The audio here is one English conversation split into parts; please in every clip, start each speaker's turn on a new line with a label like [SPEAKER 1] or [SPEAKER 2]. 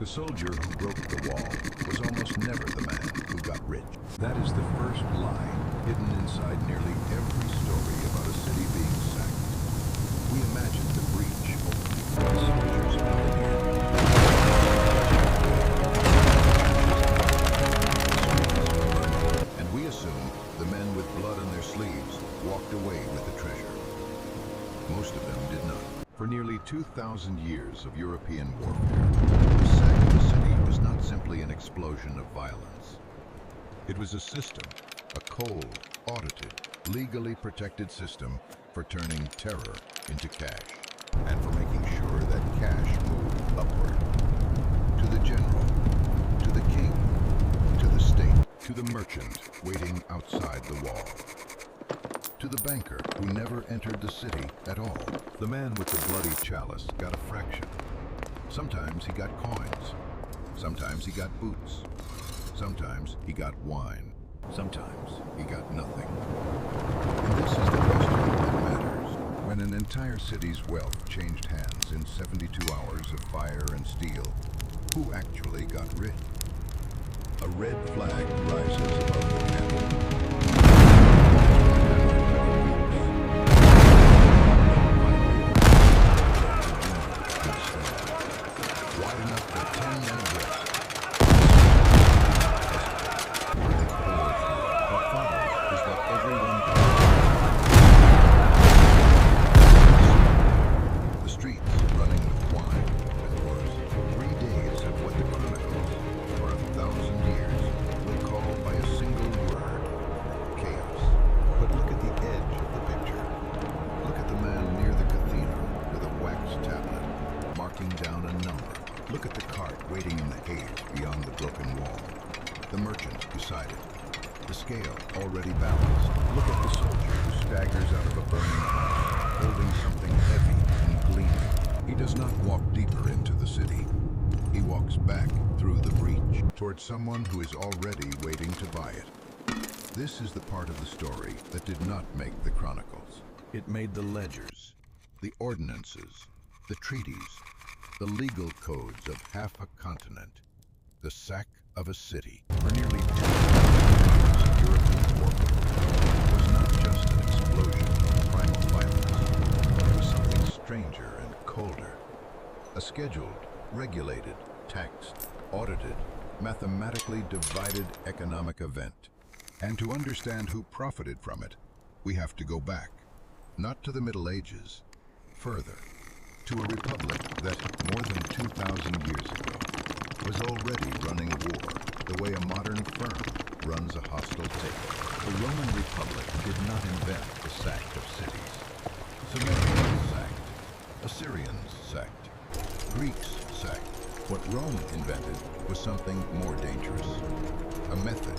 [SPEAKER 1] The soldier who broke the wall was almost never the man who got rich. That is the first lie hidden inside nearly every story about a city being sacked. We imagine the breach opening, the soldiers moving in. And we assume the men with blood on their sleeves walked away with the treasure. Most of them did not. For nearly 2,000 years of European warfare, the sack of the city was not simply an explosion of violence. It was a system, a cold, audited, legally protected system for turning terror into cash, and for making sure that cash moved upward. To the general, to the king, to the state, to the merchant waiting outside the wall, to the banker who never entered the city at all. The man with the bloody chalice got a fraction. Sometimes he got coins. Sometimes he got boots. Sometimes he got wine. Sometimes he got nothing. And this is the question that matters. When an entire city's wealth changed hands in 72 hours of fire and steel, who actually got rich? A red flag rises above the capital. Down a number. Look at the cart waiting in the haze beyond the broken wall. The merchant beside it. The scale already balanced. Look at the soldier who staggers out of a burning house, holding something heavy and gleaming. He does not walk deeper into the city. He walks back through the breach, towards someone who is already waiting to buy it. This is the part of the story that did not make the chronicles. It made the ledgers, the ordinances, the treaties, the legal codes of half a continent, the sack of a city. For nearly 200 years, European warfare was not just an explosion of primal violence. It was something stranger and colder. A scheduled, regulated, taxed, audited, mathematically divided economic event. And to understand who profited from it, we have to go back, not to the Middle Ages, further, to a republic that, more than 2,000 years ago, was already running war the way a modern firm runs a hostile takeover. The Roman Republic did not invent the sack of cities. Samaritans sacked, Assyrians sacked, Greeks sacked. What Rome invented was something more dangerous, a method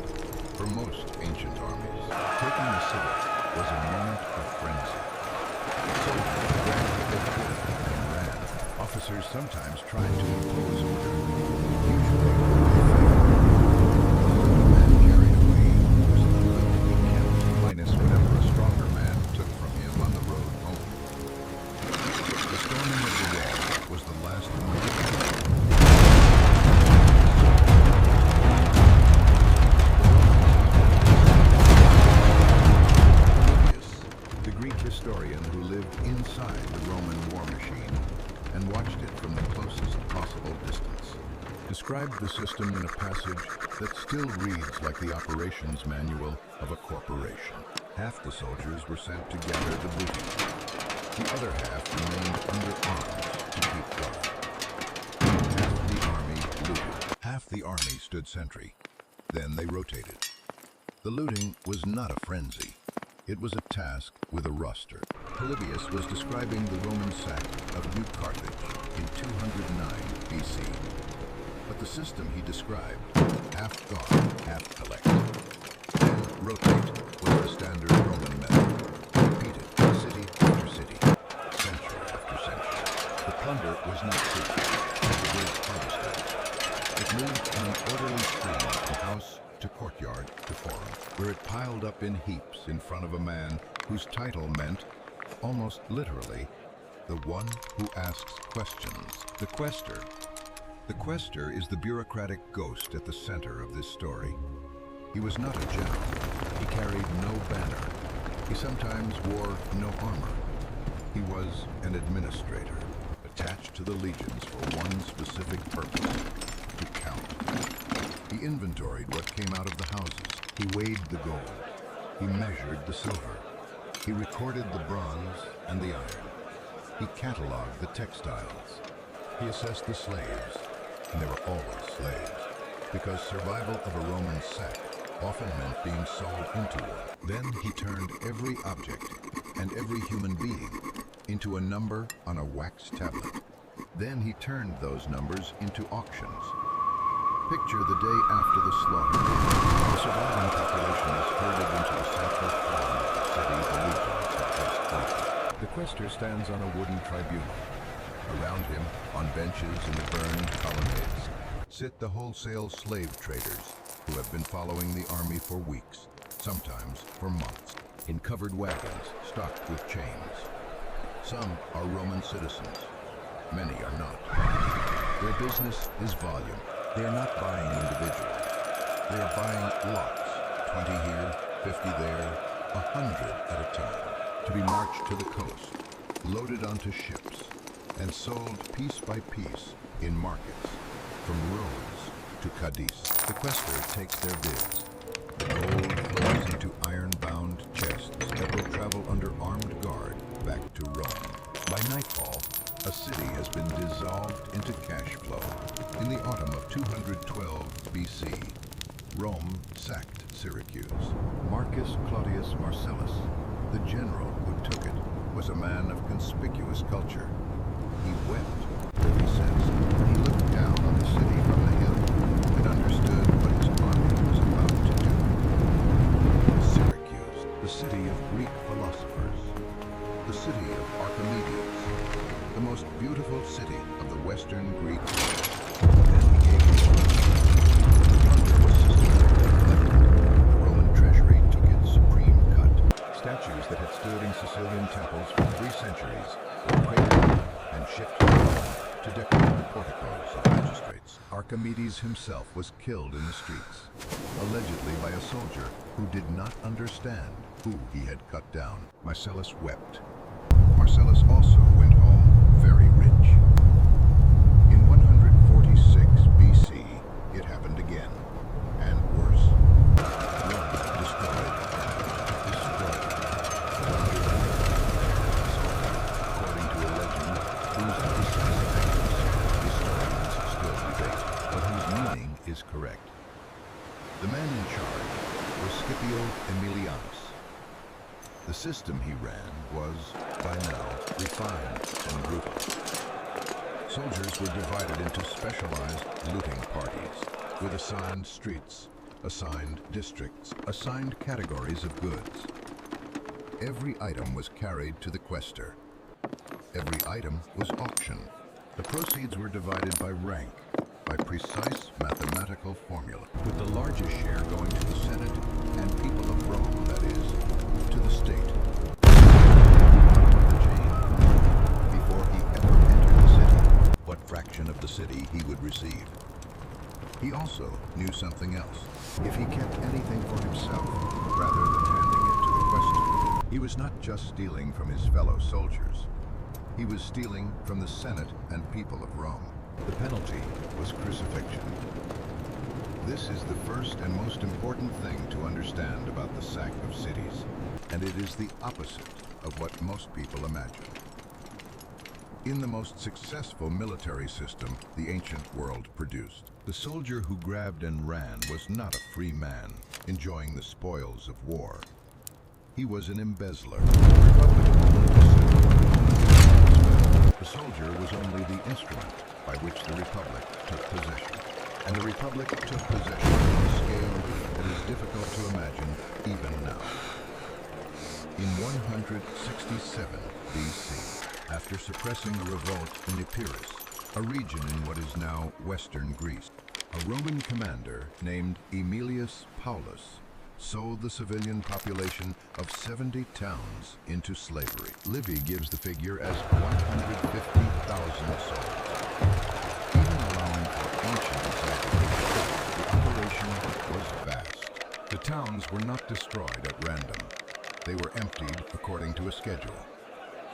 [SPEAKER 1] for most ancient armies. Taking a city was a moment of frenzy. Soldiers grabbed what they could and ran. Officers sometimes tried to impose order. Usually, they failed. The man carried away was the loot he kept, minus whatever a stronger man took from him on the road home. The storming of the wall was the last move. Historian who lived inside the Roman war machine and watched it from the closest possible distance, described the system in a passage that still reads like the operations manual of a corporation. Half the soldiers were sent to gather the booty. The other half remained under arms to keep guard. Half the army looted. Half the army stood sentry. Then they rotated. The looting was not a frenzy. It was a task with a roster. Polybius was describing the Roman sack of New Carthage in 209 BC. But the system he described, half guard, half collect, and rotate, was the standard Roman method, repeated city after city, century after century. The plunder was not secret, it was harvested. It moved in an orderly stream from house to courtyard to forum, where it piled up in heaps in front of a man whose title meant, almost literally, the one who asks questions. The quaestor The quaestor is the bureaucratic ghost at the center of this story. He was not a general. He carried no banner. He sometimes wore no armor. He was an administrator, attached to the legions for one specific purpose: to count. He inventoried what came out of the houses. He weighed the gold. He measured the silver. He recorded the bronze and the iron. He cataloged the textiles. He assessed the slaves, and they were always slaves, because survival of a Roman sect often meant being sold into one. Then he turned every object and every human being into a number on a wax tablet. Then he turned those numbers into auctions. Picture the day after the slaughter. The surviving population was herded into the central forum of the city the legions had just conquered. The quaestor stands on a wooden tribunal. Around him, on benches in the burned colonnades, sit the wholesale slave traders who have been following the army for weeks, sometimes for months, in covered wagons stocked with chains. Some are Roman citizens. Many are not. Their business is volume. They are not buying individuals. They are buying lots, 20 here, 50 there, 100 at a time, to be marched to the coast, loaded onto ships, and sold piece by piece in markets, from Rhodes to Cadiz. The quaestor takes their bids. The gold flows into iron-bound chests that will travel under armed guard back to Rome. By nightfall, a city has been dissolved into cash flow. In the autumn of 212 BC, Rome sacked Syracuse. Marcus Claudius Marcellus, the general who took it, was a man of conspicuous culture. He wept, he says, when he looked down on the city from the hill and understood what his army was about to do. Syracuse, the city of Greek philosophers, the city of Archimedes, the most beautiful city of the Western Greek world. And he gave his Plunder was systematically collected. The Roman treasury took its supreme cut. Statues that had stood in Sicilian temples for 3 centuries were cratered and shipped to Rome to decorate the porticos of magistrates. Archimedes himself was killed in the streets, allegedly by a soldier who did not understand who he had cut down. Marcellus wept. Marcellus also went home very rich. In 146 BC, it happened again, and worse. Rome destroyed. According to a legend, whose precise accuracy historians still debate, but whose meaning is correct. The man in charge was Scipio Aemilianus. The system he ran was, by now, refined and brutal. Soldiers were divided into specialized looting parties, with assigned streets, assigned districts, assigned categories of goods. Every item was carried to the quaestor. Every item was auctioned. The proceeds were divided by rank, by precise mathematical formula, with the largest share going to the Senate and people of Rome, that is, to the state. The chain, before he ever entered the city, what fraction of the city he would receive. He also knew something else. If he kept anything for himself, rather than handing it to the quaestor, he was not just stealing from his fellow soldiers. He was stealing from the Senate and people of Rome. The penalty was crucifixion. This is the first and most important thing to understand about the sack of cities, and it is the opposite of what most people imagine. In the most successful military system the ancient world produced, the soldier who grabbed and ran was not a free man, enjoying the spoils of war. He was an embezzler. The soldier was only the instrument by which the Republic took possession. And the Republic took possession on a scale that is difficult to imagine even now. In 167 BC, after suppressing a revolt in Epirus, a region in what is now western Greece, a Roman commander named Aemilius Paulus sold the civilian population of 70 towns into slavery. Livy gives the figure as 150,000 souls. Even allowing towns were not destroyed at random. They were emptied according to a schedule.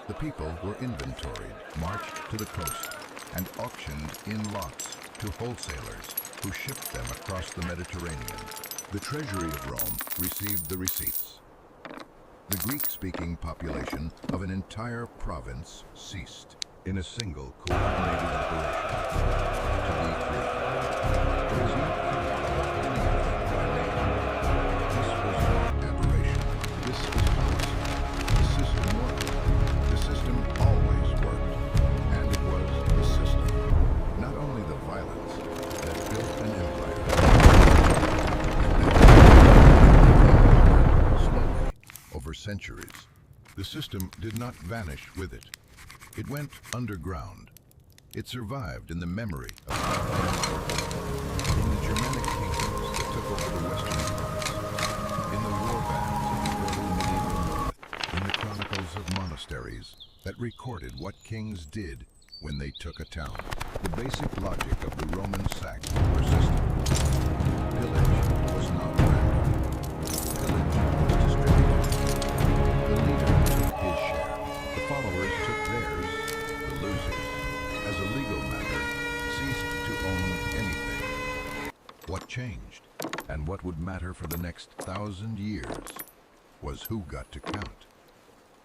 [SPEAKER 1] The people were inventoried, marched to the coast, and auctioned in lots to wholesalers who shipped them across the Mediterranean. The treasury of Rome received the receipts. The Greek-speaking population of an entire province ceased in a single coordinated operation. To be clear, there is no cure of anything by name. This was not aberration. This is policy. The system worked. The system always worked. And it was the system, not only the violence, that built an empire. Slowly, over centuries, the system did not vanish with it. It went underground. It survived in the memory of in the Germanic kingdoms that took over the western fronts, in the war bands of the early medieval north, in the chronicles of monasteries that recorded what kings did when they took a town. The basic logic of the Roman sack persisted. Pillage was not random. Pillage was distributed. The leader took his share. The followers took theirs. The losers, as a legal matter, ceased to own anything. What changed, and what would matter for the next 1,000 years, was who got to count.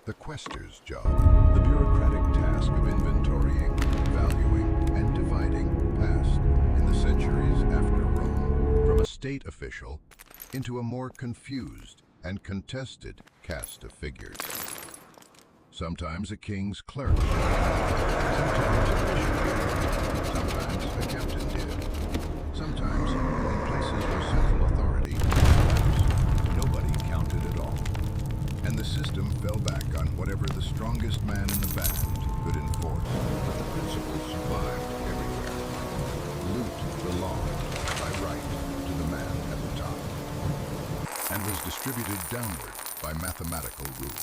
[SPEAKER 1] The quaestor's job, the bureaucratic task of inventorying, valuing, and dividing, passed, in the centuries after Rome, from a state official into a more confused and contested cast of figures. Sometimes a king's clerk, sometimes a bishop, sometimes a captain did. Sometimes, in places where central authority matters, nobody counted at all. And the system fell back on whatever the strongest man in the band could enforce. But the principle survived everywhere. Loot belonged, by right, to the man at the top, and was distributed downward by mathematical rule.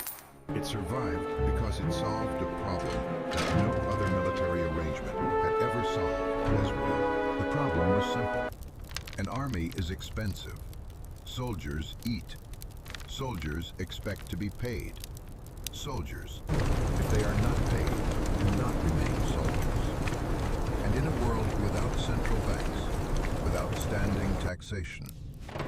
[SPEAKER 1] It survived because it solved a problem that no other military arrangement had ever solved as well. The problem was simple. An army is expensive. Soldiers eat. Soldiers expect to be paid. Soldiers, if they are not paid, do not remain soldiers. And in a world without central banks, without standing taxation,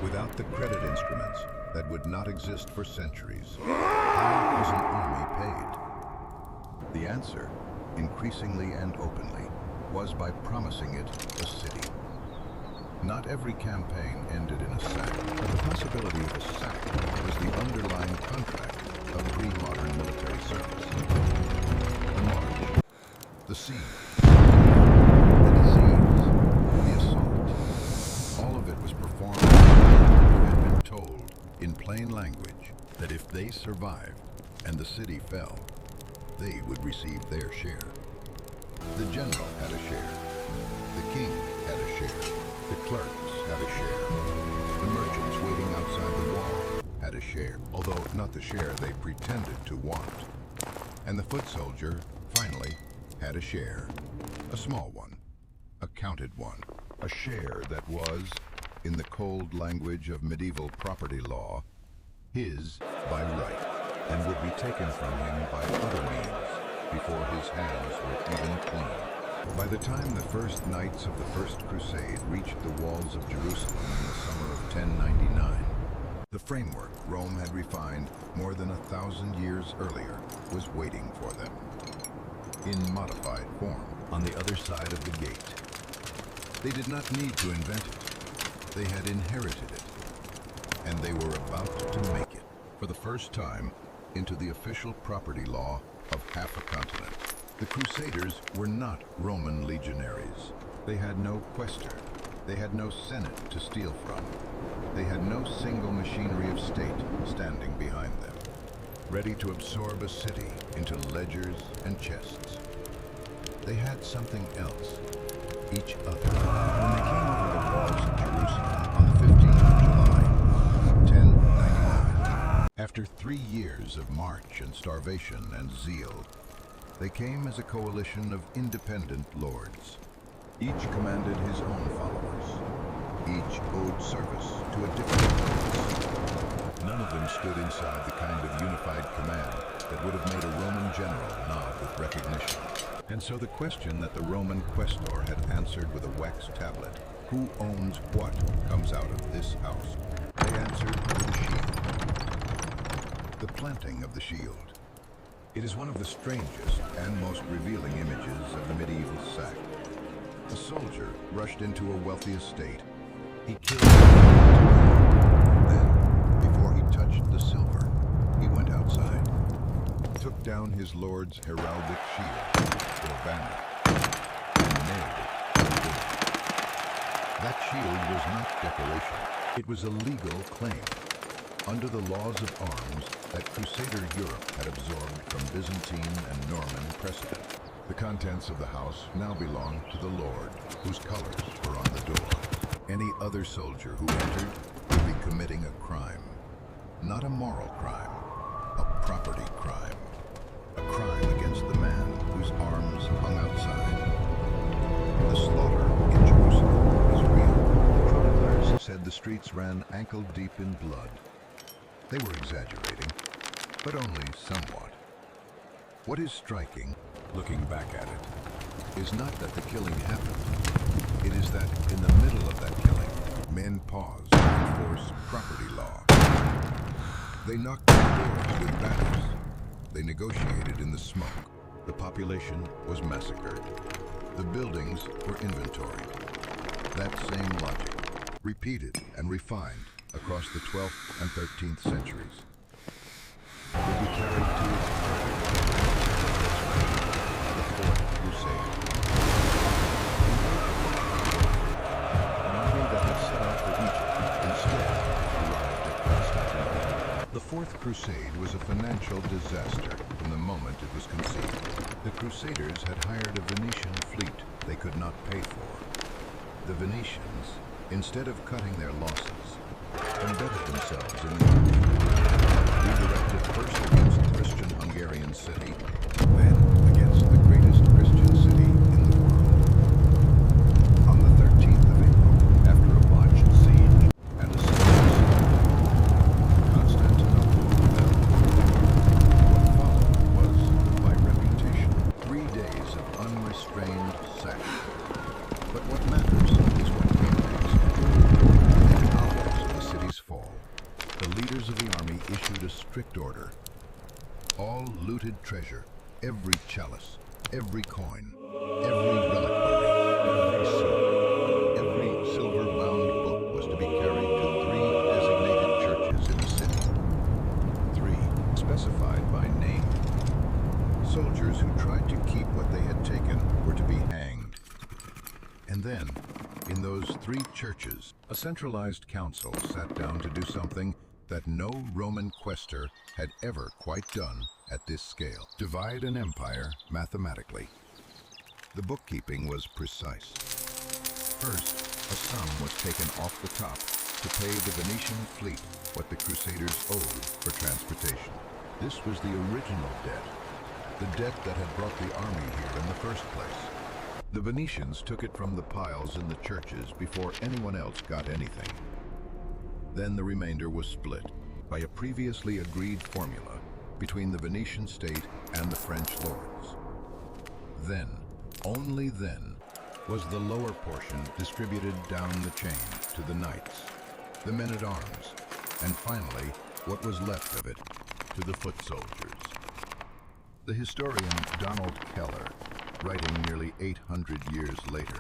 [SPEAKER 1] without the credit instruments that would not exist for centuries, how was an army paid? The answer, increasingly and openly, was by promising it a city. Not every campaign ended in a sack, but the possibility of a sack was the underlying contract of pre-modern military service. The march, the siege, the disease, the assault, all of it was performed by men who had been told in plain language that if they survived and the city fell, they would receive their share. The general had a share. The king had a share. The clerks had a share. The merchants waiting outside the wall had a share, although not the share they pretended to want. And the foot soldier, finally, had a share. A small one. A counted one. A share that was, in the cold language of medieval property law, his by right, and would be taken from him by other means before his hands were even clean. By the time the first knights of the First Crusade reached the walls of Jerusalem in the summer of 1099, the framework Rome had refined more than 1,000 years earlier was waiting for them, in modified form, on the other side of the gate. They did not need to invent it. They had inherited it, and they were about to make it, for the first time, into the official property law of half a continent. The Crusaders were not Roman legionaries. They had no quaestor. They had no senate to steal from. They had no single machinery of state standing behind them, ready to absorb a city into ledgers and chests. They had something else, each other. When they came over the walls of Jerusalem on the 15th of July, 1099, after 3 years of march and starvation and zeal, they came as a coalition of independent lords. Each commanded his own followers. Each owed service to a different prince. stood inside the kind of unified command that would have made a Roman general nod with recognition. And so the question that the Roman quaestor had answered with a wax tablet, who owns what, comes out of this house. They answered with a shield. The planting of the shield. It is one of the strangest and most revealing images of the medieval sack. A soldier rushed into a wealthy estate. He killed then, before he touched the silver, he went outside, took down his lord's heraldic shield, or banner, and nailed it to the door. That shield was not decoration. It was a legal claim, under the laws of arms that crusader Europe had absorbed from Byzantine and Norman precedent. The contents of the house now belonged to the lord, whose colors were on the door. Any other soldier who entered would be committing a crime. Not a moral crime, a property crime. A crime against the man whose arms hung outside. The slaughter in Jerusalem was real. Chroniclers said the streets ran ankle-deep in blood. They were exaggerating, but only somewhat. What is striking, looking back at it, is not that the killing happened. It is that in the middle of that killing, men paused to enforce property law. They knocked on doors with banners. They negotiated in the smoke. The population was massacred. The buildings were inventoried. That same logic, repeated and refined across the 12th and 13th centuries, would be carried to its the Fourth Crusade. An army that had set out for Egypt instead arrived at Constantinople. The Fourth Crusade was a financial disaster from the moment it was conceived. The Crusaders had hired a Venetian fleet they could not pay for. The Venetians, instead of cutting their losses, embedded themselves in the army, redirected first against the Christian Hungarian city, then against the greatest Christian city in the world. On the 13th of April, after a botched siege and a Constantinople fell. What followed was, by reputation, 3 days of unrestrained sack. But what matters is what came next. In hours of the city's fall, the leaders of the army issued a strict order. All looted treasure, every chalice, every coin, every reliquary, every sword, every silver-bound book was to be carried to 3 designated churches in the city. 3 specified by name. Soldiers who tried to keep what they had taken were to be hanged. And then, in those 3 churches, a centralized council sat down to do something that no Roman quaestor had ever quite done at this scale: divide an empire mathematically. The bookkeeping was precise. First, a sum was taken off the top to pay the Venetian fleet what the Crusaders owed for transportation. This was the original debt, the debt that had brought the army here in the first place. The Venetians took it from the piles in the churches before anyone else got anything. Then the remainder was split by a previously agreed formula between the Venetian state and the French lords. Then, only then, was the lower portion distributed down the chain to the knights, the men-at-arms, and finally, what was left of it, to the foot soldiers. The historian Donald Keller, writing nearly 800 years later,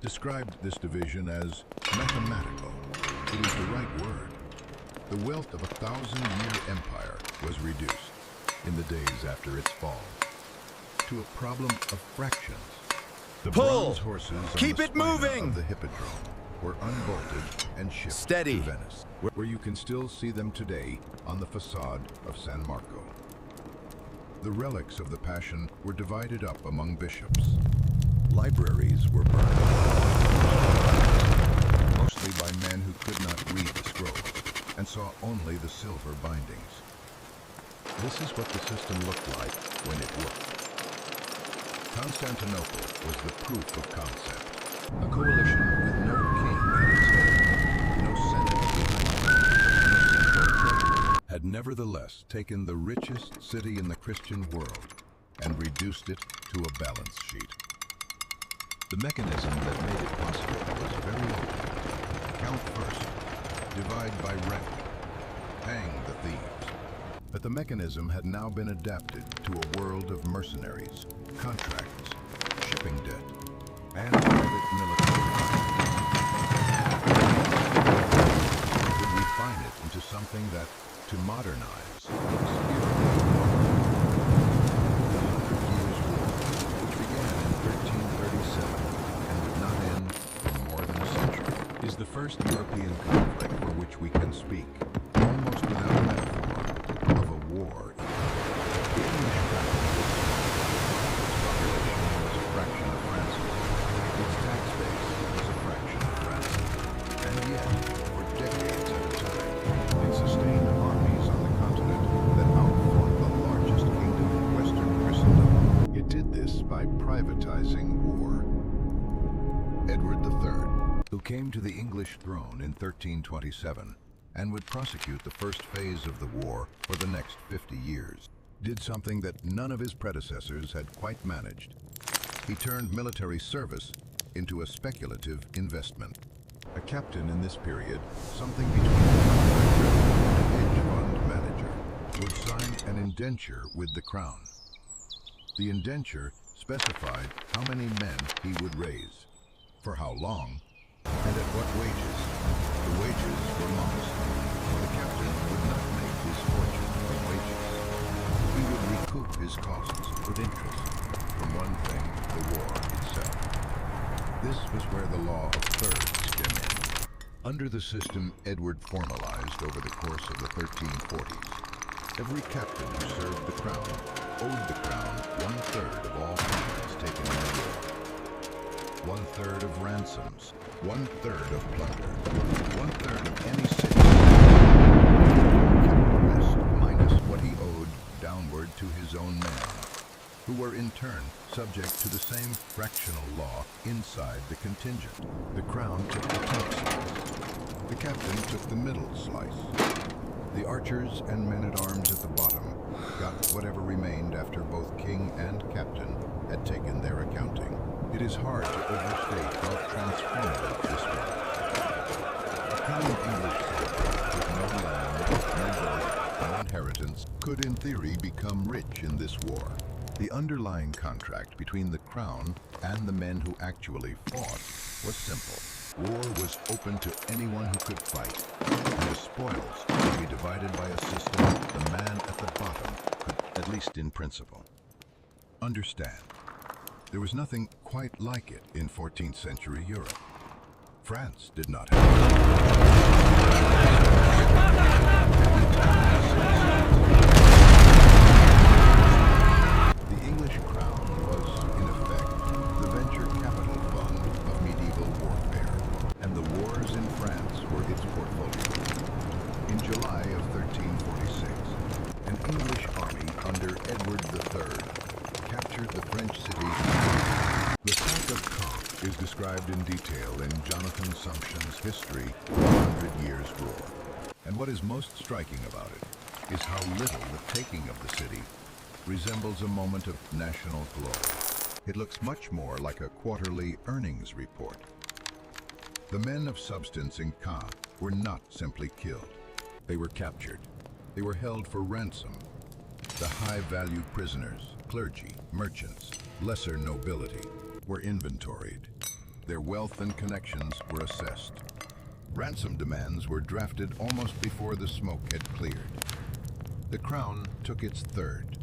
[SPEAKER 1] described this division as mathematical. It is the right word. The wealth of a 1,000-year empire was reduced, in the days after its fall, to a problem of fractions. The bronze horses on the spina of the hippodrome were unbolted and shipped to Venice, where you can still see them today on the facade of San Marco. The relics of the Passion were divided up among bishops. Libraries were burned, mostly by men who could not read the scrolls and saw only the silver bindings. This is what the system looked like when it worked. Constantinople was the proof of concept. A coalition with no king at its head, no senate behind it, no central treasury, had nevertheless taken the richest city in the Christian world and reduced it to a balance sheet. The mechanism that made it possible was very old. Count first, divide by rank, hang the thieves. But the mechanism had now been adapted to a world of mercenaries, contracts, shipping debt, and private military. Would refine it into something that, to modernize, looks eerily which began in 1337 and would not end for more than a century, is the first European conflict for which we can speak, almost without metaphor, of a war. The English population was a fraction of France's. Its tax base was a fraction of France's. And yet, for decades at a time, it sustained armies on the continent that outfought the largest kingdom in Western Christendom. It did this by privatizing war. Edward III, who came to the English throne in 1327 and would prosecute the first phase of the war for the next 50 years, did something that none of his predecessors had quite managed. He turned military service into a speculative investment. A captain in this period, something between a contractor and a hedge fund manager, would sign an indenture with the crown. The indenture specified how many men he would raise, for how long, and at what wages. The wages were modest. The captain would not make his fortune from wages. He would recoup his costs with interest from one thing, the war itself. This was where the law of thirds came in. Under the system Edward formalized over the course of the 1340s, every captain who served the crown owed the crown 1/3 of all payments taken in the war. 1/3 of ransoms, 1/3 of plunder, 1/3 of any city. The rest minus what he owed downward to his own men, who were in turn subject to the same fractional law inside the contingent. The crown took the top slice. The captain took the middle slice. The archers and men-at-arms at the bottom got whatever remained after both king and captain had taken their accounting. It is hard to overstate how transformative this was. A common English soldier with no land, no birth, no inheritance could in theory become rich in this war. The underlying contract between the crown and the men who actually fought was simple. War was open to anyone who could fight, and the spoils would be divided by a system the man at the bottom could, at least in principle, understand. There was nothing quite like it in 14th century Europe. France did not have The English crown was, in effect, the venture capital fund of medieval warfare, and the wars in France were its portfolio. In July of 1346, an English army under Edward III captured the French city. The fight of Caen is described in detail in Jonathan Sumption's History, 100 Years' War. And what is most striking about it is how little the taking of the city resembles a moment of national glory. It looks much more like a quarterly earnings report. The men of substance in Caen were not simply killed. They were captured. They were held for ransom. The high-value prisoners, clergy, merchants, lesser nobility, were inventoried. Their wealth and connections were assessed. Ransom demands were drafted almost before the smoke had cleared. The crown took its third.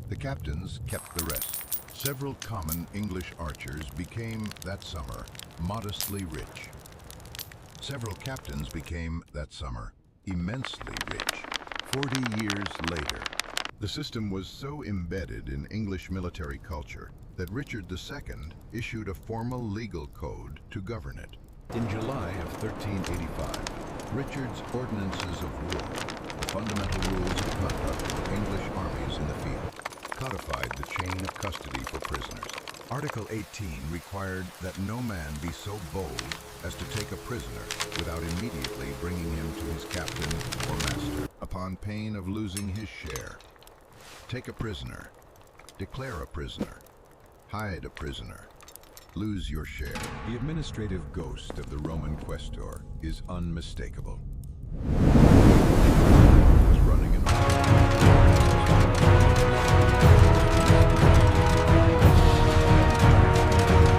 [SPEAKER 1] The captains kept the rest. Several common English archers became, that summer, modestly rich. Several captains became, that summer, immensely rich. 40 years later, the system was so embedded in English military culture that Richard II issued a formal legal code to govern it. In July of 1385, Richard's Ordinances of War, the fundamental rules of conduct for English armies in the field, codified the chain of custody for prisoners. Article 18 required that no man be so bold as to take a prisoner without immediately bringing him to his captain or master. A upon pain of losing his share. Take a prisoner, declare a prisoner, hide a prisoner, lose your share. The administrative ghost of the Roman quaestor is unmistakable. Was running an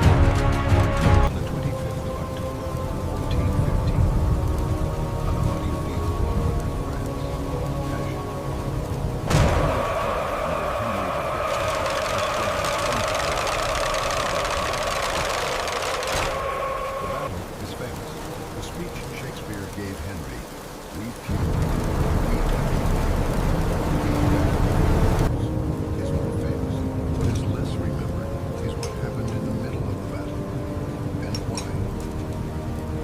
[SPEAKER 1] on the 25th of October, 1415, on a muddy field in northern France, the battle is famous. The speech Shakespeare gave Henry, "We few, we many," is more famous. What is less remembered is what happened in the middle of the battle. And why?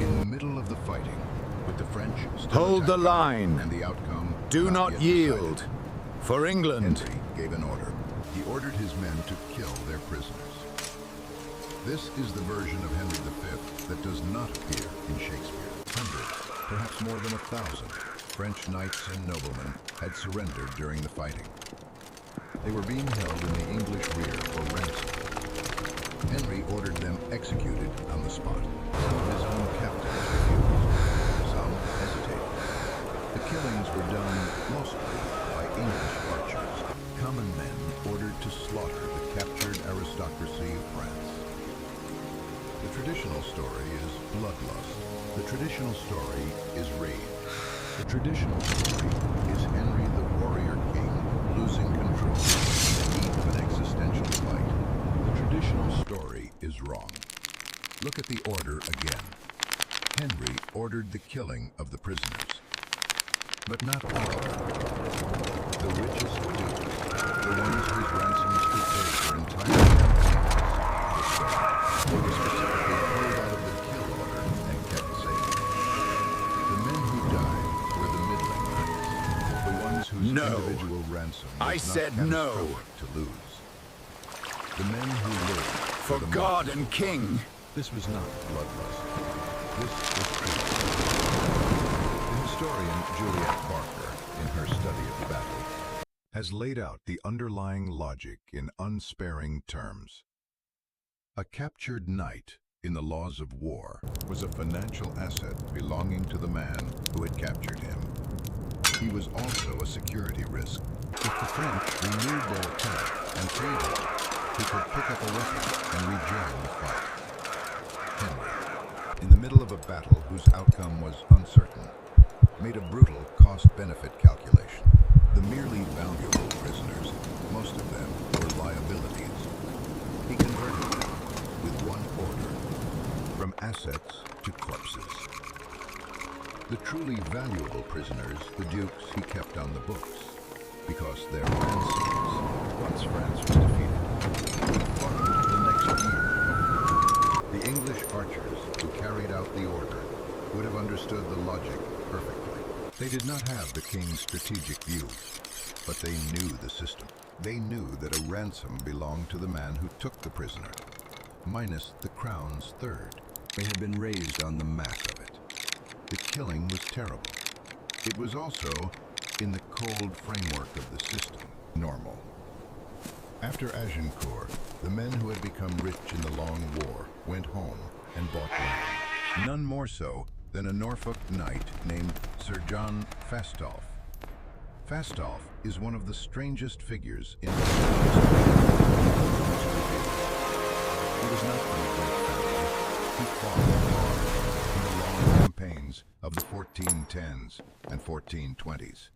[SPEAKER 1] In the middle of the fighting, with the French still
[SPEAKER 2] Hold the
[SPEAKER 1] attacking,
[SPEAKER 2] line.
[SPEAKER 1] and the outcome
[SPEAKER 2] Do not
[SPEAKER 1] yet
[SPEAKER 2] yield.
[SPEAKER 1] decided,
[SPEAKER 2] For England.
[SPEAKER 1] Henry gave an order. He ordered his men to kill their prisoners. This is the version of Henry V that does not appear in Shakespeare. Hundreds, perhaps more than 1,000, French knights and noblemen had surrendered during the fighting. They were being held in the English rear for ransom. Henry ordered them executed on the spot. Some of his own captains refused. Some hesitated. The killings were done mostly by English archers, common men ordered to slaughter the captured aristocracy of France. The traditional story is bloodlust. The traditional story is rage. The traditional story is Henry the warrior king losing control in the heat of an existential fight. The traditional story is wrong. Look at the order again. Henry ordered the killing of the prisoners, but not all of them. The richest dupes, the ones whose ransoms could pay for entire campaigns, they were specifically pulled out of the kill order and kept safe. The men who died were the middling knights, the ones whose
[SPEAKER 2] No.
[SPEAKER 1] individual ransom was
[SPEAKER 2] I
[SPEAKER 1] not
[SPEAKER 2] said no.
[SPEAKER 1] catastrophic to lose. The men who lived
[SPEAKER 2] For
[SPEAKER 1] the
[SPEAKER 2] God
[SPEAKER 1] martyrs.
[SPEAKER 2] and King.
[SPEAKER 1] This was not bloodlust. This was truth. The historian Juliet Barker, in her study of the battle, has laid out the underlying logic in unsparing terms. A captured knight in the laws of war was a financial asset belonging to the man who had captured him. He was also a security risk. If the French renewed their attack and freed him, he could pick up a weapon and rejoin the fight. Henry, in the middle of a battle whose outcome was uncertain, made a brutal cost-benefit calculation. The merely valuable prisoners, most of them, were liabilities. He converted them with one order, from assets to corpses. The truly valuable prisoners, the dukes, he kept on the books, because their ransoms, once France was defeated, would fund the next year. The English archers who carried out the order would have understood the logic perfectly. They did not have the king's strategic view, but they knew the system. They knew that a ransom belonged to the man who took the prisoner, minus the crown's third. They had been raised on the mass of it. The killing was terrible. It was also, in the cold framework of the system, normal. After Agincourt, the men who had become rich in the long war went home and bought land. None more so than a Norfolk knight named Sir John Fastolf. Fastolf is one of the strangest figures in history. He was not from a great family. He fought hard in the long campaigns of the 1410s and 1420s.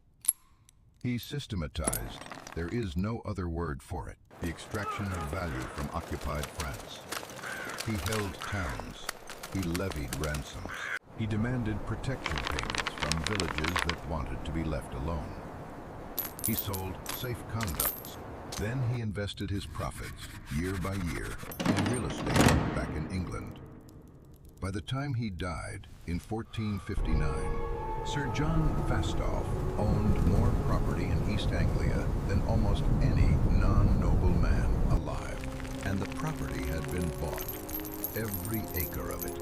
[SPEAKER 1] He systematized, there is no other word for it, the extraction of value from occupied France. He held towns. He levied ransoms. He demanded protection payments from villages that wanted to be left alone. He sold safe conducts. Then he invested his profits, year by year, in real estate back in England. By the time he died in 1459, Sir John Fastolf owned more property in East Anglia than almost any non-noble man alive. And the property had been bought, every acre of it,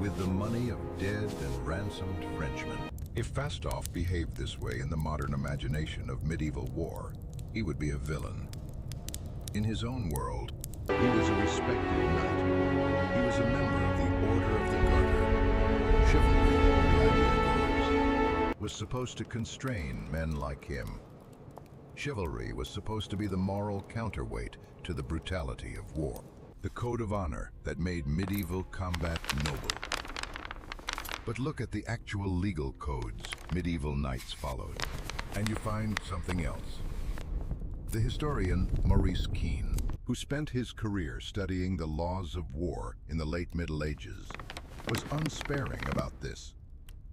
[SPEAKER 1] with the money of dead and ransomed Frenchmen. If Fastolf behaved this way in the modern imagination of medieval war, he would be a villain. In his own world, he was a respected knight. He was a member of the Order of the Garter. Chivalry, the idea goes, was supposed to constrain men like him. Chivalry was supposed to be the moral counterweight to the brutality of war, the code of honor that made medieval combat noble. But look at the actual legal codes medieval knights followed, and you find something else. The historian Maurice Keene, who spent his career studying the laws of war in the late Middle Ages, was unsparing about this.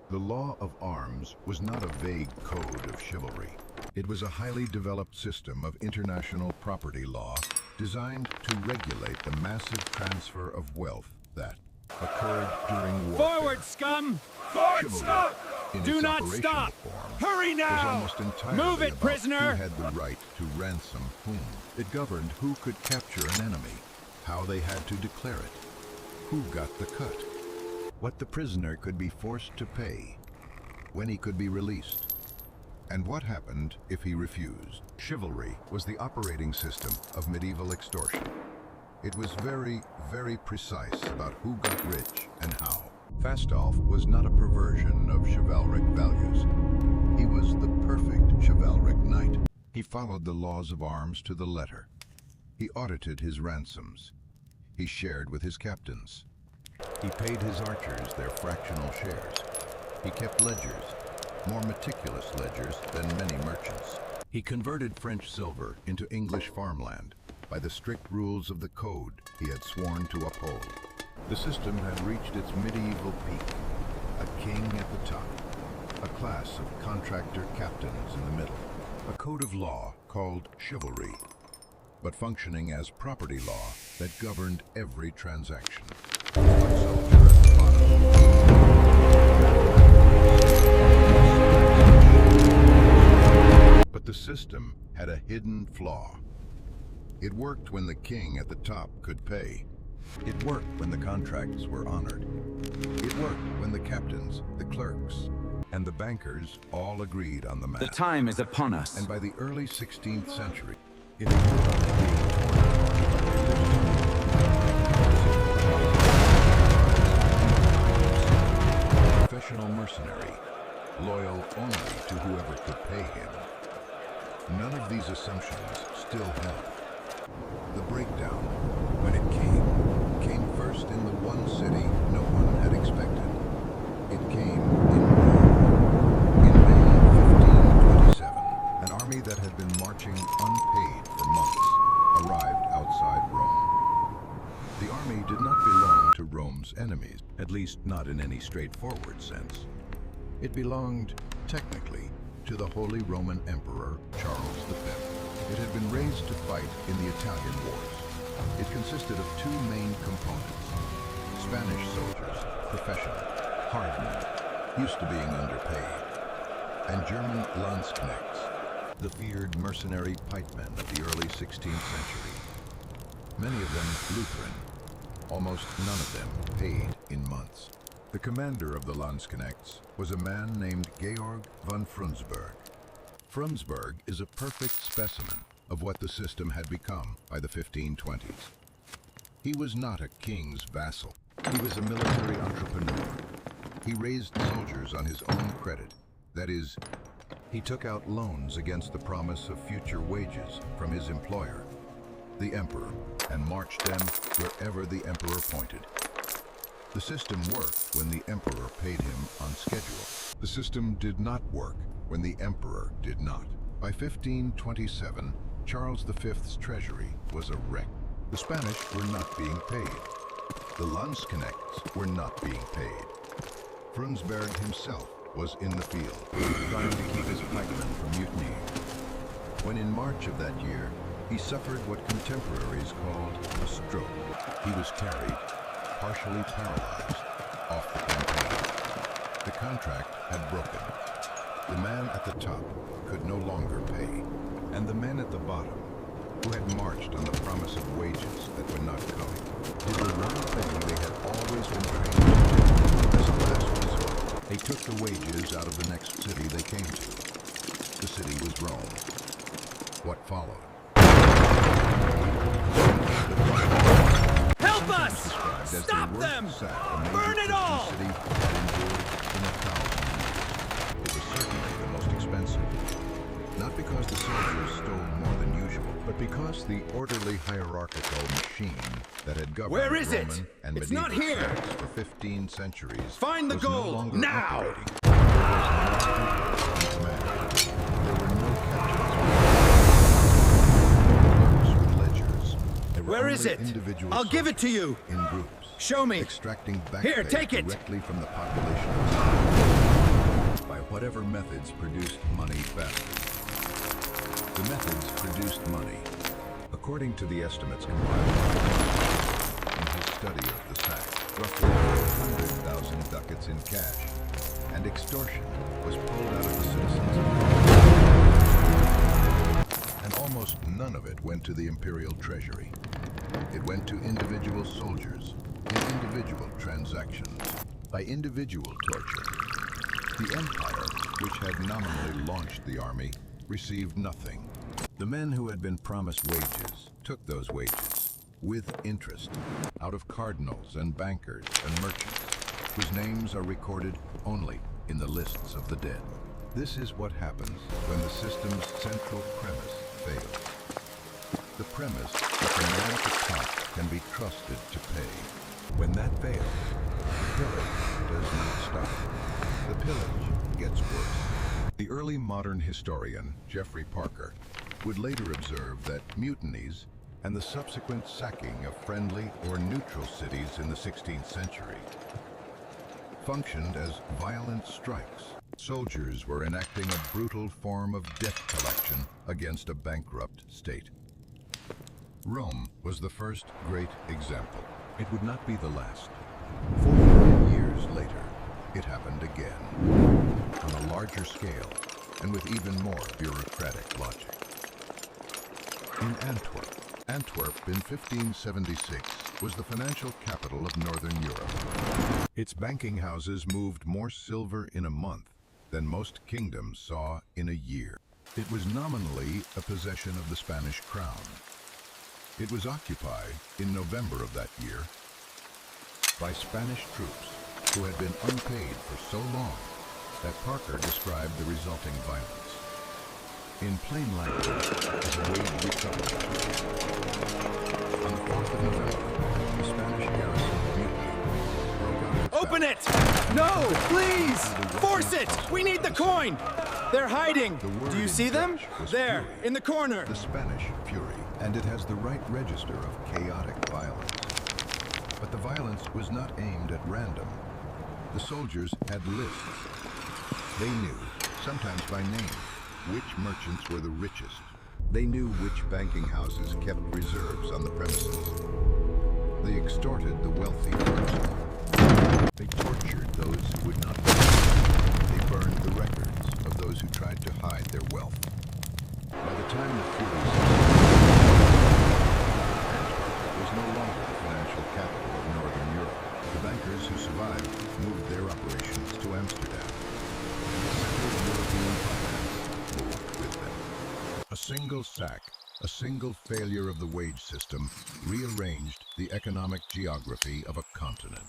[SPEAKER 1] The law of arms was not a vague code of chivalry. It was a highly developed system of international property law designed to regulate the massive transfer of wealth that occurred during warfare.
[SPEAKER 2] Forward, scum! Forward, scum! Do not stop! Hurry now! Move it, prisoner!
[SPEAKER 1] Who had the right to ransom whom. It governed who could capture an enemy, how they had to declare it, who got the cut, what the prisoner could be forced to pay, when he could be released, and what happened if he refused. Chivalry was the operating system of medieval extortion. It was very, very precise about who got rich and how. Fastolf was not a perversion of chivalric values. He was the perfect chivalric knight. He followed the laws of arms to the letter. He audited his ransoms. He shared with his captains. He paid his archers their fractional shares. He kept ledgers, more meticulous ledgers than many merchants. He converted French silver into English farmland by the strict rules of the code he had sworn to uphold. The system had reached its medieval peak. A king at the top, a class of contractor captains in the middle, a code of law called chivalry, but functioning as property law that governed every transaction. One soldier at the bottom. But the system had a hidden flaw. It worked when the king at the top could pay. It worked when the contracts were honored. It worked when the captains, the clerks, and the bankers all agreed on the math.
[SPEAKER 2] The time is upon us.
[SPEAKER 1] And by the early 16th century, it ended up being professional mercenary, loyal only to whoever could pay him. None of these assumptions still held. The breakdown, when it came first in the one city no one had expected. It came in Rome. In May 1527, an army that had been marching unpaid for months arrived outside Rome. The army did not belong to Rome's enemies, at least not in any straightforward sense. It belonged, technically, to the Holy Roman Emperor Charles V. It had been raised to fight in the Italian Wars. It consisted of two main components: Spanish soldiers, professional, hardened, used to being underpaid, and German Landsknechts, the feared mercenary pikemen of the early 16th century. Many of them Lutheran, almost none of them paid in months. The commander of the Landsknechts was a man named Georg von Frundsberg. Frundsberg is a perfect specimen of what the system had become by the 1520s. He was not a king's vassal. He was a military entrepreneur. He raised soldiers on his own credit. That is, he took out loans against the promise of future wages from his employer, the emperor, and marched them wherever the emperor pointed. The system worked when the emperor paid him on schedule. The system did not work when the emperor did not. By 1527, Charles V's treasury was a wreck. The Spanish were not being paid. The Landsknechts were not being paid. Frundsberg himself was in the field, trying to keep his pikemen from mutinying. When in March of that year, he suffered what contemporaries called a stroke. He was carried, partially paralyzed, off the campaign. The contract had broken. The man at the top could no longer pay, and the men at the bottom, who had marched on the promise of wages that were not coming, did the one thing they had always been trained to do as a last resort. A took the wages out of the next city they came to. The city was Rome. What followed?
[SPEAKER 2] Help us! Stop them! Burn it all!
[SPEAKER 1] It was certainly the most expensive. Not because the soldiers stole more than usual, but because the orderly hierarchical machine that had governed
[SPEAKER 2] Where is it?
[SPEAKER 1] Roman and
[SPEAKER 2] It's
[SPEAKER 1] medieval
[SPEAKER 2] not here!
[SPEAKER 1] states for 15 centuries
[SPEAKER 2] Find the
[SPEAKER 1] was no
[SPEAKER 2] gold,
[SPEAKER 1] longer
[SPEAKER 2] now!
[SPEAKER 1] operating. There was no command. There were no captains. With ledgers. There were
[SPEAKER 2] Where is
[SPEAKER 1] only
[SPEAKER 2] it?
[SPEAKER 1] individual
[SPEAKER 2] I'll give it to you!
[SPEAKER 1] in groups.
[SPEAKER 2] Show me!
[SPEAKER 1] Extracting back
[SPEAKER 2] Here,
[SPEAKER 1] pay
[SPEAKER 2] take it!
[SPEAKER 1] directly from the population by whatever methods produced money faster. The methods produced money. According to the estimates compiled in his study of the sack, roughly 100,000 ducats in cash and extortion was pulled out of the citizens of Rome. And almost none of it went to the imperial treasury. It went to individual soldiers in individual transactions by individual torture. The empire, which had nominally launched the army, received nothing. The men who had been promised wages took those wages, with interest, out of cardinals and bankers and merchants, whose names are recorded only in the lists of the dead. This is what happens when the system's central premise fails. The premise that the man at the top can be trusted to pay. When that fails, the pillage does not stop. The pillage gets worse. The early modern historian, Geoffrey would later observe that mutinies and the subsequent sacking of friendly or neutral cities in the 16th century functioned as violent strikes. Soldiers were enacting a brutal form of debt collection against a bankrupt state. Rome was the first great example. It would not be the last. 49 years later, it happened again, on a larger scale and with even more bureaucratic logic. In Antwerp in 1576 was the financial capital of Northern Europe. Its banking houses moved more silver in a month than most kingdoms saw in a year. It was nominally a possession of the Spanish crown. It was occupied in November of that year by Spanish troops who had been unpaid for so long that Parker described the resulting violence in plain language as a wage recovery. On the 4th of November, the Spanish garrison mutiny broke out of
[SPEAKER 2] Open it! No, please! Force it! We need the coin! They're hiding! Do you see them? There, in the corner!
[SPEAKER 1] The Spanish fury, and it has the right register of chaotic violence. But the violence was not aimed at random. The soldiers had lists. They knew, sometimes by name, which merchants were the richest. They knew which banking houses kept reserves on the premises. They extorted the wealthy first. They tortured those who would not pay. They burned the records of those who tried to hide their wealth. By the time the fury Antwerp was no longer the financial capital of Northern Europe. The bankers who survived moved their operations to Amsterdam. European finance moved with them. A single sack, a single failure of the wage system rearranged the economic geography of a continent.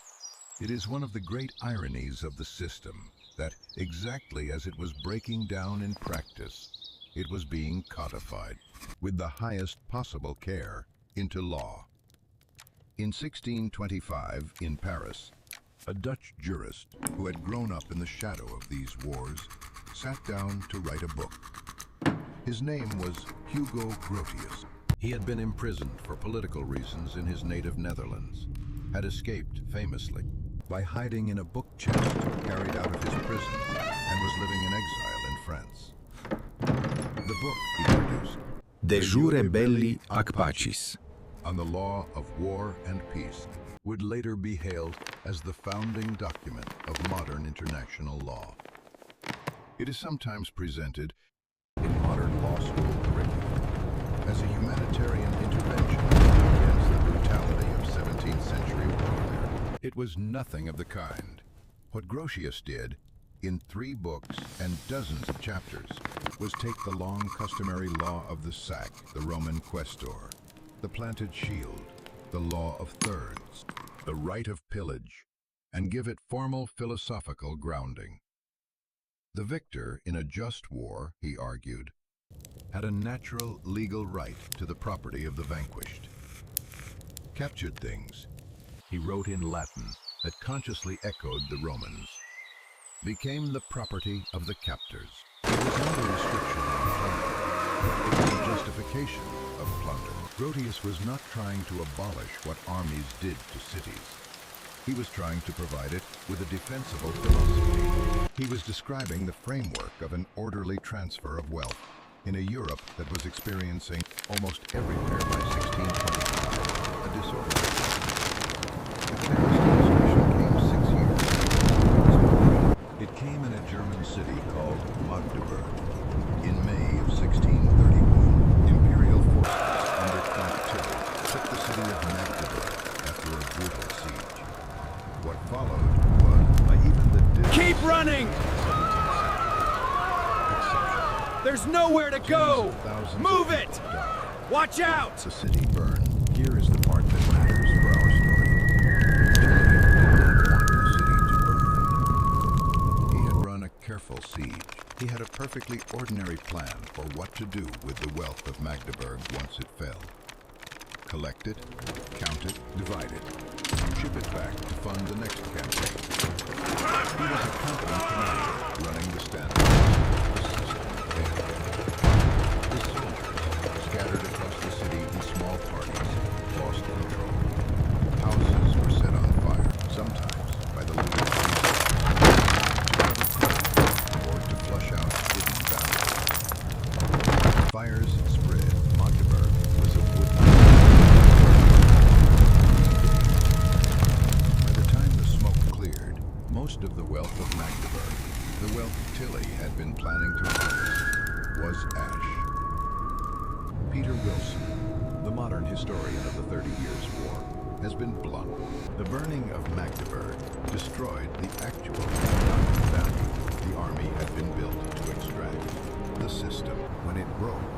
[SPEAKER 1] It is one of the great ironies of the system that, exactly as it was breaking down in practice, it was being codified with the highest possible care into law. In 1625, in Paris, a Dutch jurist who had grown up in the shadow of these wars sat down to write a book. His name was Hugo Grotius. He had been imprisoned for political reasons in his native Netherlands, had escaped famously by hiding in a book chest carried out of his prison, and was living in exile in France. The book he produced,
[SPEAKER 3] De jure belli ac pacis,
[SPEAKER 1] on the law of war and peace, would later be hailed as the founding document of modern international law. It is sometimes presented in modern law school curriculum as a humanitarian intervention against the brutality of 17th century warfare. It was nothing of the kind. What Grotius did in 3 books and dozens of chapters, was take the long customary law of the sack, the Roman quaestor, the planted shield, the law of thirds, the right of pillage, and give it formal philosophical grounding. The victor in a just war, he argued, had a natural legal right to the property of the vanquished. Captured things, he wrote in Latin that consciously echoed the Romans, became the property of the captors. It was not a restriction on plunder. It was a justification of plunder. Grotius was not trying to abolish what armies did to cities. He was trying to provide it with a defensible philosophy. He was describing the framework of an orderly transfer of wealth in a Europe that was experiencing almost everywhere by 1625 a disorder. The clearest illustration came 6 years later. It came in a German city called Magdeburg. In May of 1631, imperial forces under Constantinople took the city of Magdeburg after a brutal siege. What followed was, by even the
[SPEAKER 2] Keep running! There's nowhere to go! Move it! Watch out!
[SPEAKER 1] The city burned. Here is the part that matters for our story. He had run a careful siege. He had a perfectly ordinary plan for what to do with the wealth of Magdeburg once it fell. Collect it, count it, divide it, ship it back to fund the next campaign. He was a competent commander running the standard. His soldiers, scattered across the city in small parties, lost control. Houses were set on fire, sometimes by the leaders to cover crime or to flush out hidden battles. Fires spread. Magdeburg was a wood. By the time the smoke cleared, most of the wealth of Magdeburg, the wealth Tilly had been planning to harvest, was ash. Peter Wilson, the modern historian of the 30 Years' War, has been blunt. The burning of Magdeburg destroyed the actual economic value the army had been built to extract. The system, when it broke,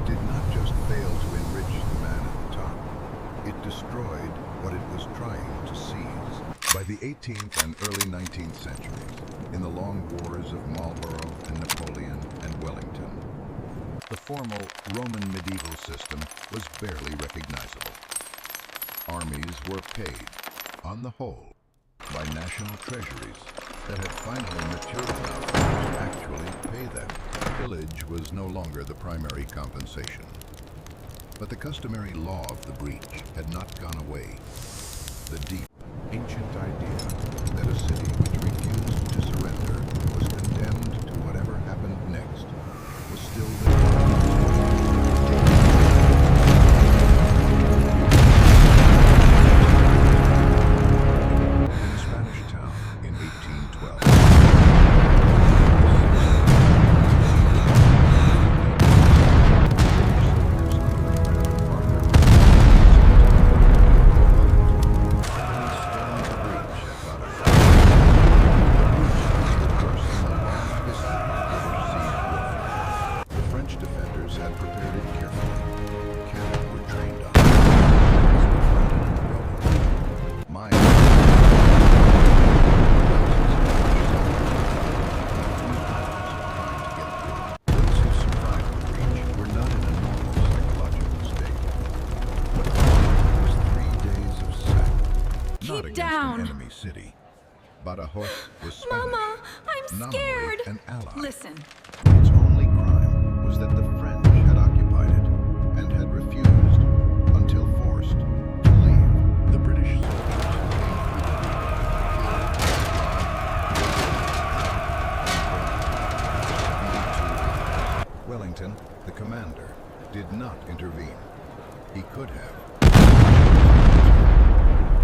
[SPEAKER 1] did not just fail to enrich the man at the top. It destroyed what it was trying to seize. By the 18th and early 19th centuries, in the long wars of Marlborough and Napoleon and Wellington, the formal Roman medieval system was barely recognizable. Armies were paid, on the whole, by national treasuries that had finally matured enough to actually pay them. Pillage was no longer the primary compensation. But the customary law of the breach had not gone away. The deep, ancient idea that a city which refused to surrender was condemned to whatever happened next was still there. In a Spanish town in 1812, city. Badajoz was Spanish.
[SPEAKER 4] Mama, I'm
[SPEAKER 1] nominally
[SPEAKER 4] scared.
[SPEAKER 1] an ally.
[SPEAKER 4] Listen.
[SPEAKER 1] Its only crime was that the French had occupied it and had refused, until forced, to leave. The British soldiers Wellington, the commander, did not intervene. He could have.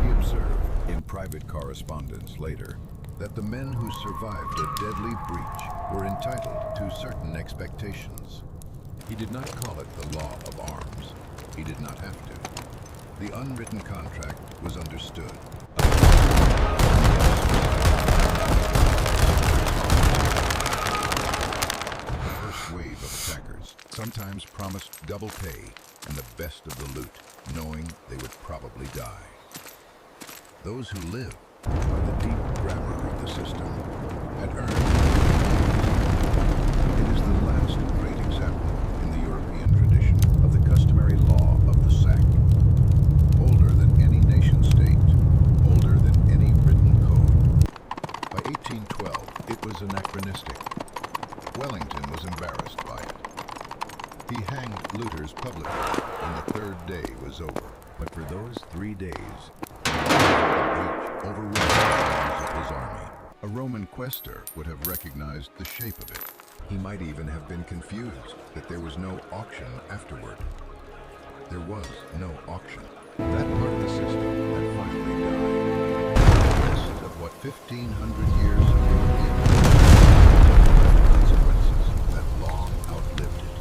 [SPEAKER 1] He observed in private correspondence later that the men who survived a deadly breach were entitled to certain expectations. He did not call it the law of arms. He did not have to. The unwritten contract was understood. sometimes promised double pay and the best of the loot, knowing they would probably die. Those who live by the deep grammar of the system had earned. It is the last great example in the European tradition of the customary law of the sack. Older than any nation-state, older than any written code. By 1812, it was anachronistic. Wellington was embarrassed by it. He hanged looters publicly when the third day was over. But for those 3 days, each overrode the arms of his army. A Roman quaestor would have recognized the shape of it. He might even have been confused that there was no auction afterward. There was no auction. That part of the system had finally died. The rest of what 1,500 years of European consequences that long outlived it.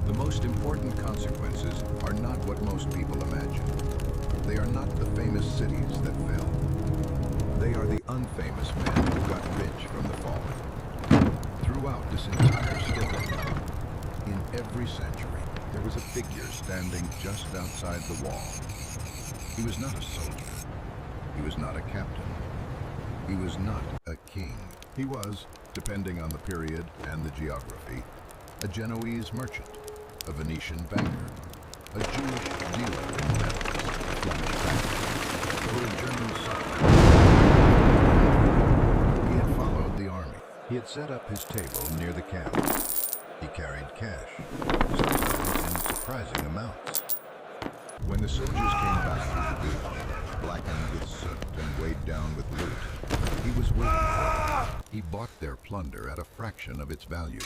[SPEAKER 1] The most important consequences are not what most people imagine. They are not the famous cities that fell. They are the unfamous men who got rich from the fallen. Throughout this entire story, in every century, there was a figure standing just outside the wall. He was not a soldier. He was not a captain. He was not a king. He was, depending on the period and the geography, a Genoese merchant, a Venetian banker, a Jewish dealer in metals, a Flemish banker, or a German soldier. He had followed the army. He had set up his table near the camp. He carried cash, sometimes in surprising amounts. When the soldiers came back through the beach, blackened with soot and weighed down with loot, he was waiting for them. He bought their plunder at a fraction of its value.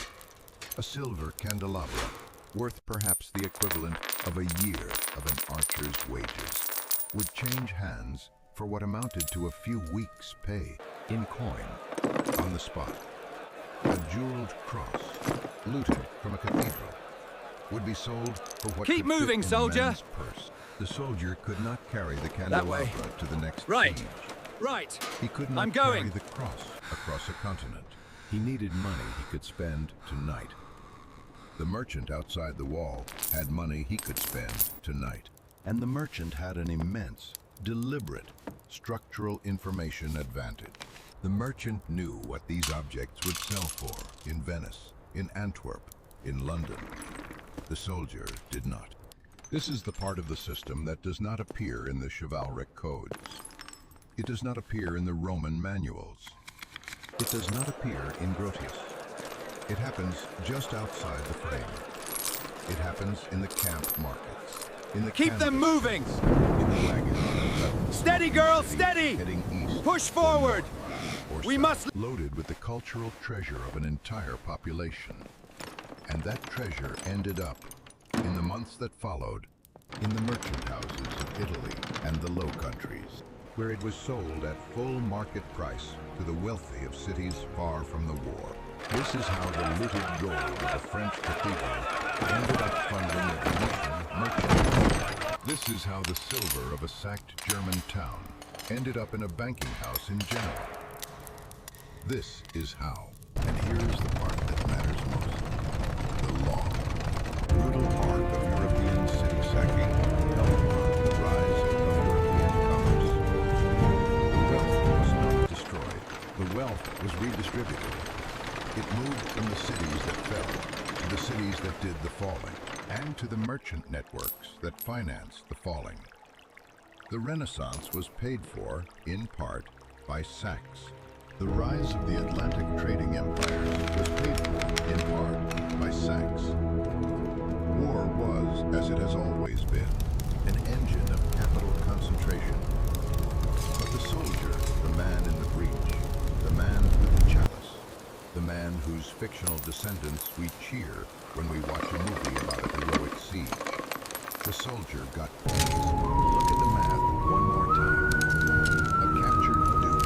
[SPEAKER 1] A silver candelabra, worth perhaps the equivalent of a year of an archer's wages, would change hands for what amounted to a few weeks' pay in coin, on the spot. A jeweled cross, looted from a cathedral, would be sold for what
[SPEAKER 2] Keep
[SPEAKER 1] could
[SPEAKER 2] moving,
[SPEAKER 1] fit in a
[SPEAKER 2] soldier!
[SPEAKER 1] man's purse. The soldier could not carry the candelabra to the next siege.
[SPEAKER 2] Right.
[SPEAKER 1] He could
[SPEAKER 2] I'm
[SPEAKER 1] not
[SPEAKER 2] going.
[SPEAKER 1] carry the cross across a continent. He needed money he could spend tonight. The merchant outside the wall had money he could spend tonight. And the merchant had an immense, deliberate, structural information advantage. The merchant knew what these objects would sell for in Venice, in Antwerp, in London. The soldier did not. This is the part of the system that does not appear in the chivalric codes. It does not appear in the Roman manuals. It does not appear in Grotius. It happens just outside the frame. It happens in the camp markets. In the
[SPEAKER 2] Keep them moving!
[SPEAKER 1] In the wagons.
[SPEAKER 2] Steady, girl, steady!
[SPEAKER 1] Heading east.
[SPEAKER 2] Push forward!
[SPEAKER 1] Or
[SPEAKER 2] We must...
[SPEAKER 1] loaded with the cultural treasure of an entire population. And that treasure ended up, in the months that followed, in the merchant houses of Italy and the Low Countries, where it was sold at full market price to the wealthy of cities far from the war. This is how the looted gold of the French cathedral ended up funding a Venetian merchant. This is how the silver of a sacked German town ended up in a banking house in Genoa. This is how, and here is the part that matters most. The long, brutal arc of European city sacking helped mark the rise of European commerce. The wealth was not destroyed. The wealth was redistributed. It moved from the cities that fell to the cities that did the falling, and to the merchant networks that financed the falling. The Renaissance was paid for, in part, by sacks. The rise of the Atlantic trading empires was paid for, in part, by sacks. War was, as it has always been, an engine of capital concentration. But the soldier, the man in the breach, the man with the chalice, the man whose fictional descendants we cheer when we watch a movie about a heroic siege, the soldier got points. Look at the math one more time. A captured duke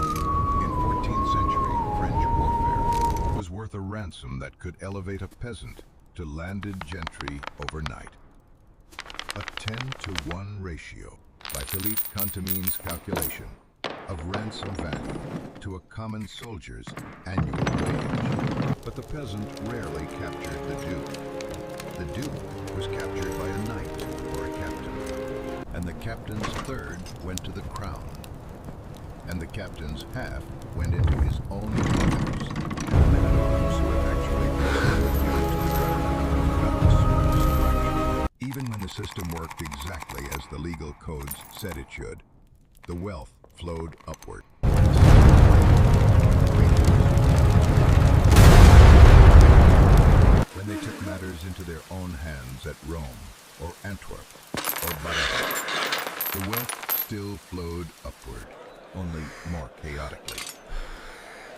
[SPEAKER 1] in 14th century French warfare was worth a ransom that could elevate a peasant to landed gentry overnight. A 10-to-1 ratio, by Philippe Contamines' calculation, of ransom value to a common soldier's annual wage. But the peasant rarely captured the duke. The duke was captured by a knight or a captain, and the captain's third went to the crown, and the captain's half went into his own brothers, and men at arms who had actually pursued to the crown got the smallest fraction. Even when the system worked exactly as the legal codes said it should, the wealth flowed upward. When they took matters into their own hands at Rome, or Antwerp, or Badajoz, the wealth still flowed upward, only more chaotically.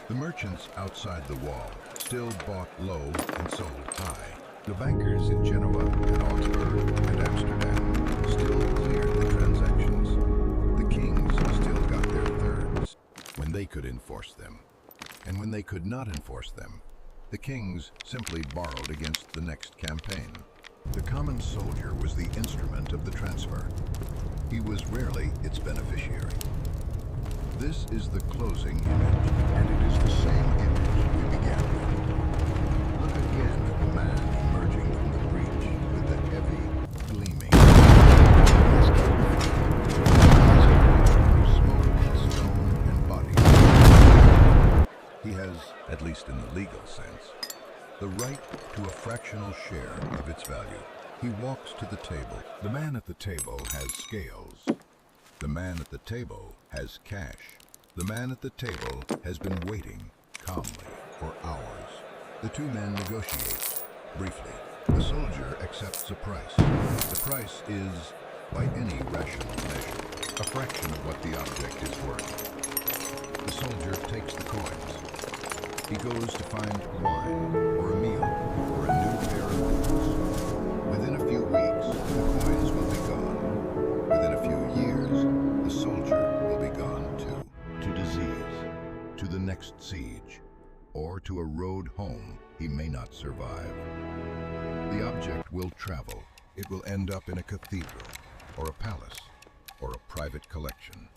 [SPEAKER 1] The merchants outside the wall still bought low and sold high. The bankers in Genoa and Augsburg and Amsterdam still cleared the transactions. The kings still got their thirds when they could enforce them. And when they could not enforce them, the kings simply borrowed against the next campaign. The common soldier was the instrument of the transfer. He was rarely its beneficiary. This is the closing image, and it is the same image we began with. Look again at the man emerging from the breach with the heavy, gleaming smoke, stone, and body. He has, at least in the legal sense, the right to a fractional share of its value. He walks to the table. The man at the table has scales. The man at the table has cash. The man at the table has been waiting calmly for hours. The two men negotiate briefly. The soldier accepts a price. The price is, by any rational measure, a fraction of what the object is worth. The soldier takes the coins. He goes to find wine, or a meal, or a new pair of boots. Within a few weeks, the coins will be gone. Within a few years, the soldier will be gone too. To disease, to the next siege, or to a road home he may not survive. The object will travel. It will end up in a cathedral, or a palace, or a private collection.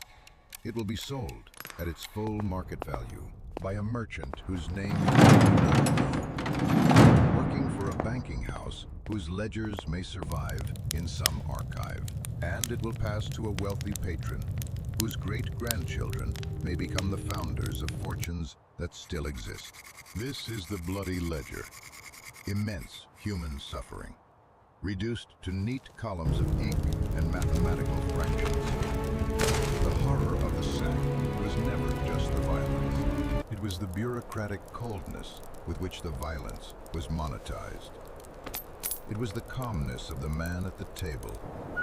[SPEAKER 1] It will be sold at its full market value by a merchant whose name you do not know, working for a banking house whose ledgers may survive in some archive, and it will pass to a wealthy patron whose great-grandchildren may become the founders of fortunes that still exist. This is the bloody ledger. Immense human suffering, reduced to neat columns of ink and mathematical fractions. The horror of the sack was never just the violence. It was the bureaucratic coldness with which the violence was monetized. It was the calmness of the man at the table.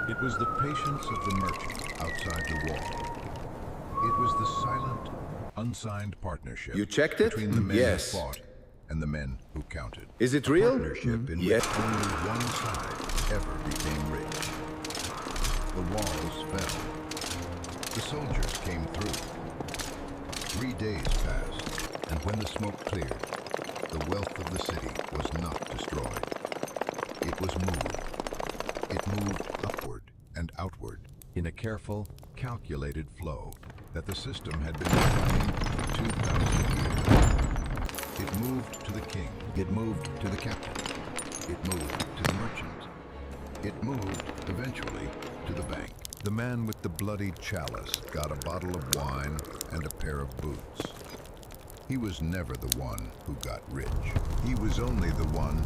[SPEAKER 1] It was the patience of the merchant outside the wall. It was the silent, unsigned partnership
[SPEAKER 3] You checked it?
[SPEAKER 1] between the men
[SPEAKER 3] Yes.
[SPEAKER 1] who fought and the men who counted.
[SPEAKER 3] Is it
[SPEAKER 1] A
[SPEAKER 3] real?
[SPEAKER 1] partnership in
[SPEAKER 3] Yes.
[SPEAKER 1] which only one side ever became rich. The walls fell. The soldiers came through. 3 days passed, and when the smoke cleared, the wealth of the city was not destroyed. It was moved. It moved upward and outward in a careful, calculated flow that the system had been running for 2,000 years. It moved to the king. It moved to the captain. It moved to the merchant. It moved, eventually, to the bank. The man with the bloody chalice got a bottle of wine and a pair of boots. He was never the one who got rich. He was only the one